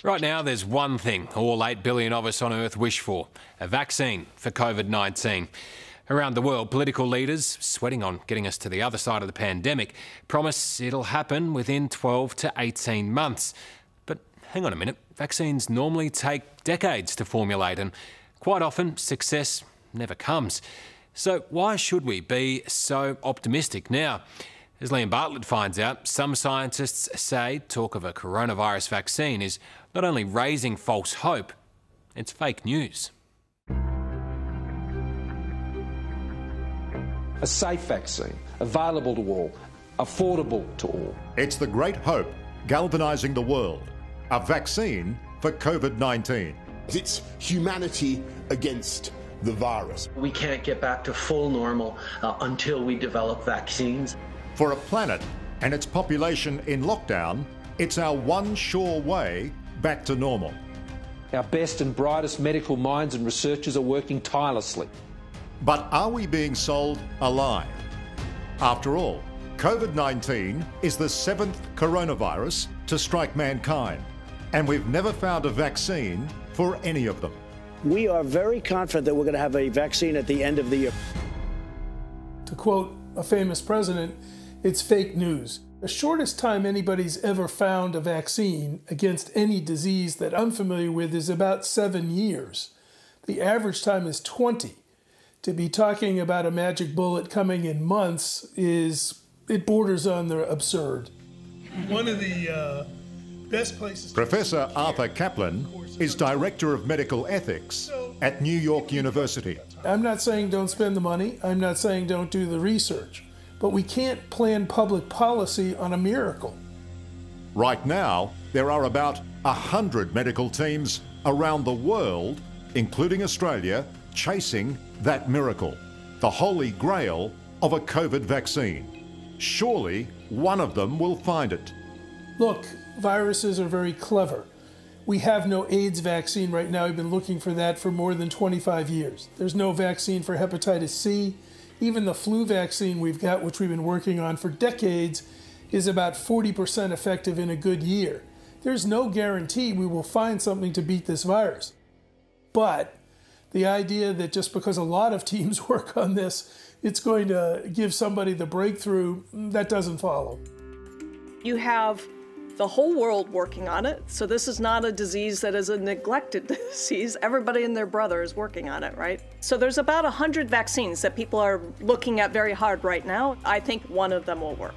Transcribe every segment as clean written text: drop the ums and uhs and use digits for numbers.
Right now, there's one thing all 8 billion of us on Earth wish for: a vaccine for COVID-19. Around the world, political leaders, sweating on getting us to the other side of the pandemic, promise it'll happen within 12 to 18 months. But hang on a minute, vaccines normally take decades to formulate, and quite often success never comes. So why should we be so optimistic now? As Liam Bartlett finds out, some scientists say talk of a coronavirus vaccine is not only raising false hope, it's fake news. A safe vaccine, available to all, affordable to all. It's the great hope galvanising the world. A vaccine for COVID-19. It's humanity against the virus. We can't get back to full normal until we develop vaccines. For a planet and its population in lockdown, it's our one sure way back to normal. Our best and brightest medical minds and researchers are working tirelessly. But are we being sold a lie? After all, COVID-19 is the 7th coronavirus to strike mankind, and we've never found a vaccine for any of them. We are very confident that we're going to have a vaccine at the end of the year. To quote a famous president, it's fake news. The shortest time anybody's ever found a vaccine against any disease that I'm familiar with is about 7 years. The average time is 20. To be talking about a magic bullet coming in months it borders on the absurd. One of the best places... Professor Arthur Kaplan is Director of Medical Ethics at New York University. I'm not saying don't spend the money. I'm not saying don't do the research. But we can't plan public policy on a miracle. Right now, there are about 100 medical teams around the world, including Australia, chasing that miracle, the holy grail of a COVID vaccine. Surely one of them will find it. Look, viruses are very clever. We have no AIDS vaccine right now. We've been looking for that for more than 25 years. There's no vaccine for hepatitis C. Even the flu vaccine we've got, which we've been working on for decades, is about 40% effective in a good year. There's no guarantee we will find something to beat this virus. But the idea that just because a lot of teams work on this, it's going to give somebody the breakthrough, that doesn't follow. You have the whole world working on it, so this is not a disease that is a neglected disease. Everybody and their brother is working on it, right? So there's about 100 vaccines that people are looking at very hard right now. I think one of them will work.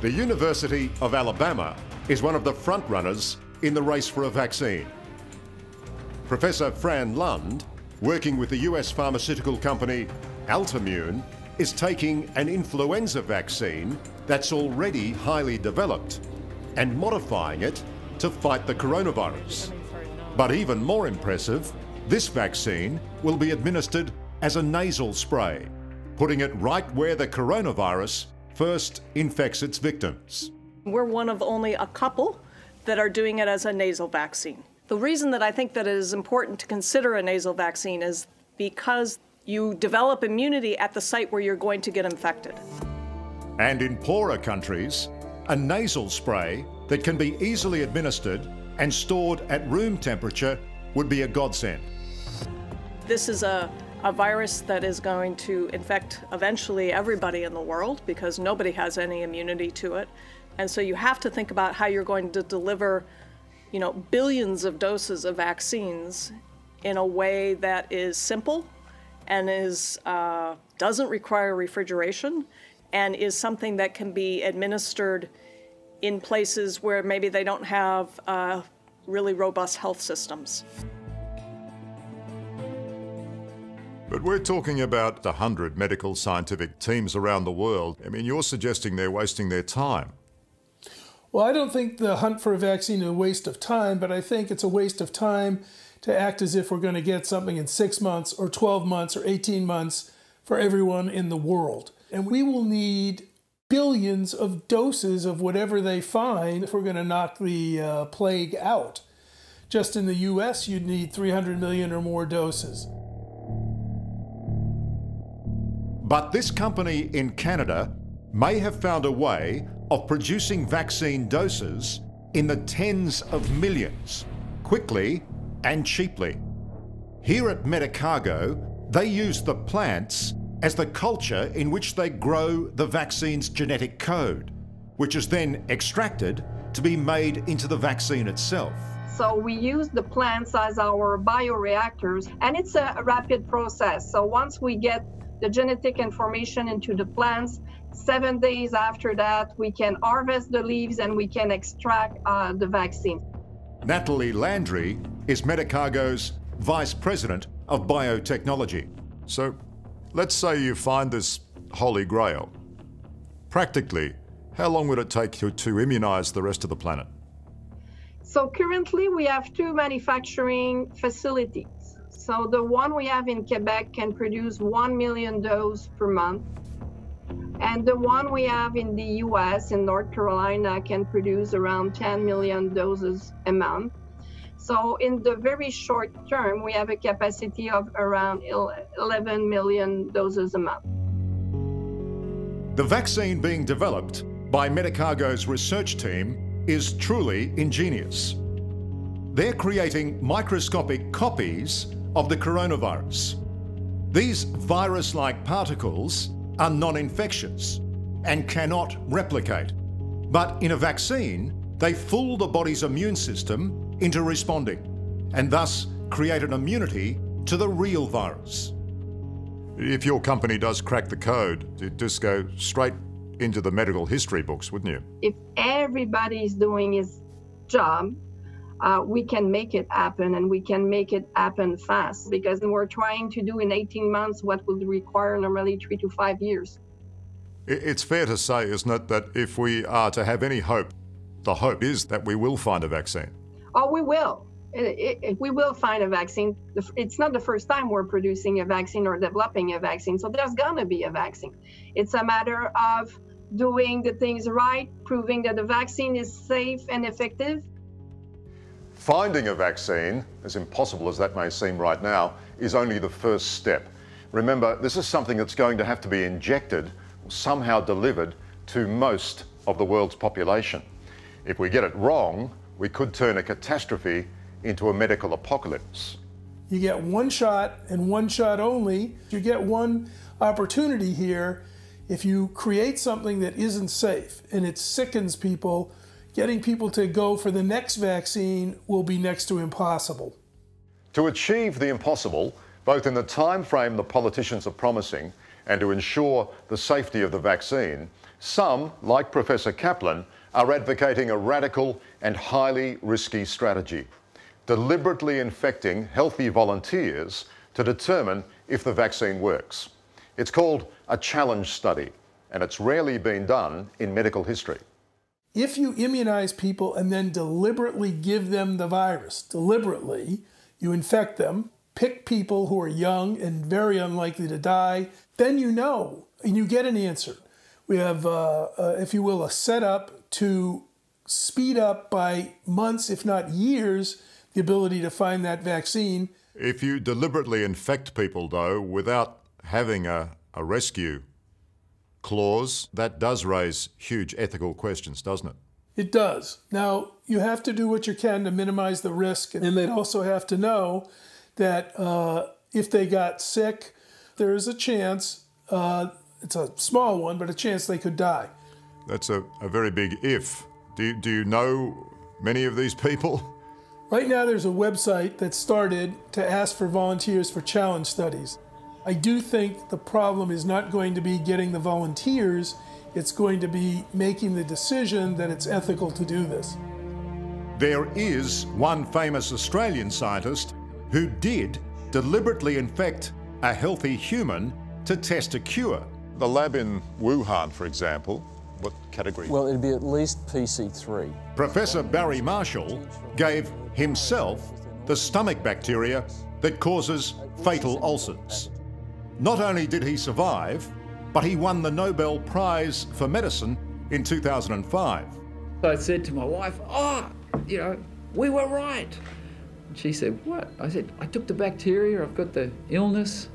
The University of Alabama is one of the front runners in the race for a vaccine. Professor Fran Lund, working with the US pharmaceutical company Altimmune, is taking an influenza vaccine that's already highly developed and modifying it to fight the coronavirus. But even more impressive, this vaccine will be administered as a nasal spray, putting it right where the coronavirus first infects its victims. We're one of only a couple that are doing it as a nasal vaccine. The reason that I think that it is important to consider a nasal vaccine is because you develop immunity at the site where you're going to get infected. And in poorer countries, a nasal spray that can be easily administered and stored at room temperature would be a godsend. This is a virus that is going to infect eventually everybody in the world because nobody has any immunity to it. And so you have to think about how you're going to deliver, billions of doses of vaccines in a way that is simple and doesn't require refrigeration, and is something that can be administered in places where maybe they don't have really robust health systems. But we're talking about 100 medical scientific teams around the world. I mean, you're suggesting they're wasting their time. Well, I don't think the hunt for a vaccine is a waste of time, but I think it's a waste of time to act as if we're going to get something in 6 months or 12 months or 18 months for everyone in the world. And we will need billions of doses of whatever they find if we're going to knock the plague out. Just in the US, you'd need 300 million or more doses. But this company in Canada may have found a way of producing vaccine doses in the tens of millions, quickly and cheaply. Here at Medicago, they use the plants as the culture in which they grow the vaccine's genetic code, which is then extracted to be made into the vaccine itself. So we use the plants as our bioreactors, and it's a rapid process. So once we get the genetic information into the plants, 7 days after that, we can harvest the leaves and we can extract the vaccine. Natalie Landry is Medicago's Vice President of Biotechnology. So let's say you find this holy grail. Practically, how long would it take you to immunise the rest of the planet? So currently we have 2 manufacturing facilities. So the one we have in Quebec can produce 1 million doses per month. And the one we have in the US, in North Carolina, can produce around 10 million doses a month. So in the very short term, we have a capacity of around 11 million doses a month. The vaccine being developed by Medicago's research team is truly ingenious. They're creating microscopic copies of the coronavirus. These virus-like particles are non-infectious and cannot replicate. But in a vaccine, they fool the body's immune system into responding and thus create an immunity to the real virus. If your company does crack the code, it'd just go straight into the medical history books, wouldn't you? If everybody's doing his job, we can make it happen, and we can make it happen fast, because we're trying to do in 18 months what would require normally 3 to 5 years. It's fair to say, isn't it, that if we are to have any hope, the hope is that we will find a vaccine. Oh, we will. We will find a vaccine. It's not the first time we're producing a vaccine or developing a vaccine, so there's gonna be a vaccine. It's a matter of doing the things right, proving that the vaccine is safe and effective. Finding a vaccine, as impossible as that may seem right now, is only the first step. Remember, this is something that's going to have to be injected or somehow delivered to most of the world's population. If we get it wrong, we could turn a catastrophe into a medical apocalypse. You get one shot and one shot only. You get one opportunity here. If you create something that isn't safe and it sickens people, getting people to go for the next vaccine will be next to impossible. To achieve the impossible, both in the time frame the politicians are promising and to ensure the safety of the vaccine, some, like Professor Kaplan, are advocating a radical and highly risky strategy, deliberately infecting healthy volunteers to determine if the vaccine works. It's called a challenge study, and it's rarely been done in medical history. If you immunize people and then deliberately give them the virus, deliberately, you infect them, pick people who are young and very unlikely to die, then you know, and you get an answer. We have, if you will, a setup to speed up by months, if not years, the ability to find that vaccine. If you deliberately infect people, though, without having a rescue clause, that does raise huge ethical questions, doesn't it? It does. Now, you have to do what you can to minimize the risk, and they'd also have to know that if they got sick, there is a chance, it's a small one, but a chance they could die. That's a very big if. Do you know many of these people? Right now there's a website that started to ask for volunteers for challenge studies. I do think the problem is not going to be getting the volunteers, it's going to be making the decision that it's ethical to do this. There is one famous Australian scientist who did deliberately infect a healthy human to test a cure. The lab in Wuhan, for example, what category? Well, it'd be at least PC3. Professor Barry Marshall gave himself the stomach bacteria that causes fatal ulcers. Not only did he survive, but he won the Nobel Prize for Medicine in 2005. I said to my wife, we were right. And she said, what? I said, I took the bacteria, I've got the illness.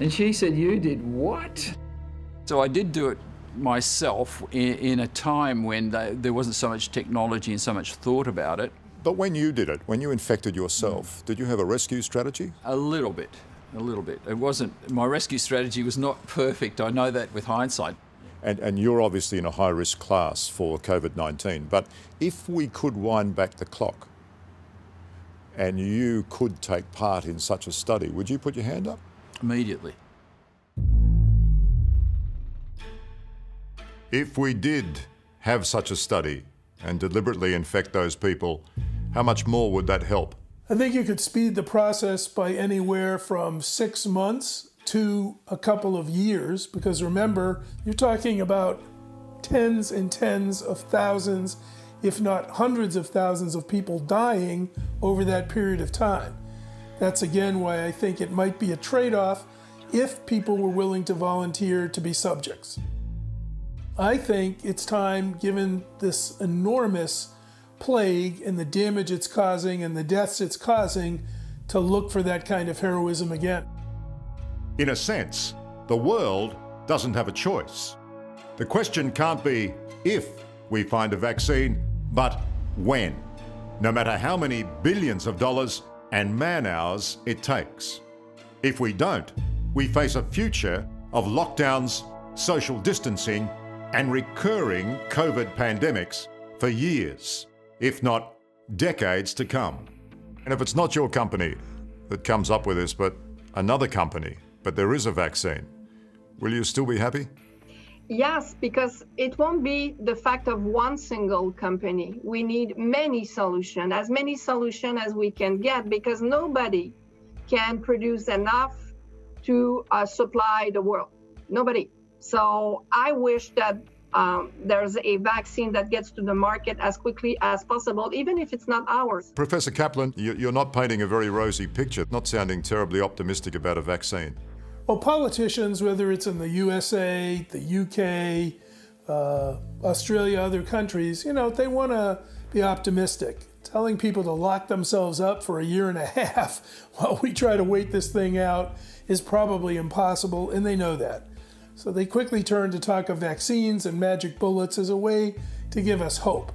And she said, you did what? So I did do it myself in a time when there wasn't so much technology and so much thought about it. But when you did it, when you infected yourself, did you have a rescue strategy? A little bit. It wasn't, my rescue strategy was not perfect. I know that with hindsight. And you're obviously in a high-risk class for COVID-19. But if we could wind back the clock and you could take part in such a study, would you put your hand up? Immediately. If we did have such a study and deliberately infect those people, how much more would that help? I think you could speed the process by anywhere from 6 months to a couple of years, because remember, you're talking about tens and tens of thousands, if not hundreds of thousands of people dying over that period of time. That's again why I think it might be a trade-off if people were willing to volunteer to be subjects. I think it's time, given this enormous plague and the damage it's causing and the deaths it's causing, to look for that kind of heroism again. In a sense, the world doesn't have a choice. The question can't be if we find a vaccine, but when, no matter how many billions of dollars and man-hours it takes. If we don't, we face a future of lockdowns, social distancing, and recurring COVID pandemics for years, if not decades to come. And if it's not your company that comes up with this, but another company, but there is a vaccine, will you still be happy? Yes, because it won't be the fact of one single company. We need many solutions as we can get, because nobody can produce enough to supply the world. Nobody. So I wish that there's a vaccine that gets to the market as quickly as possible, even if it's not ours. Professor Kaplan, you're not painting a very rosy picture, not sounding terribly optimistic about a vaccine. Well, politicians, whether it's in the USA, the UK, Australia, other countries, they want to be optimistic. Telling people to lock themselves up for a year and a half while we try to wait this thing out is probably impossible, and they know that. So they quickly turn to talk of vaccines and magic bullets as a way to give us hope.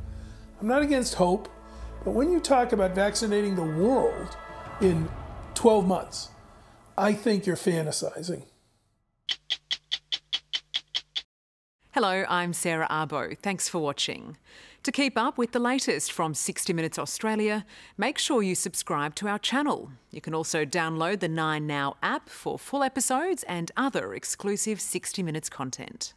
I'm not against hope, but when you talk about vaccinating the world in 12 months, I think you're fantasizing. Hello, I'm Sarah Arbo. Thanks for watching. To keep up with the latest from 60 Minutes Australia, make sure you subscribe to our channel. You can also download the 9Now app for full episodes and other exclusive 60 Minutes content.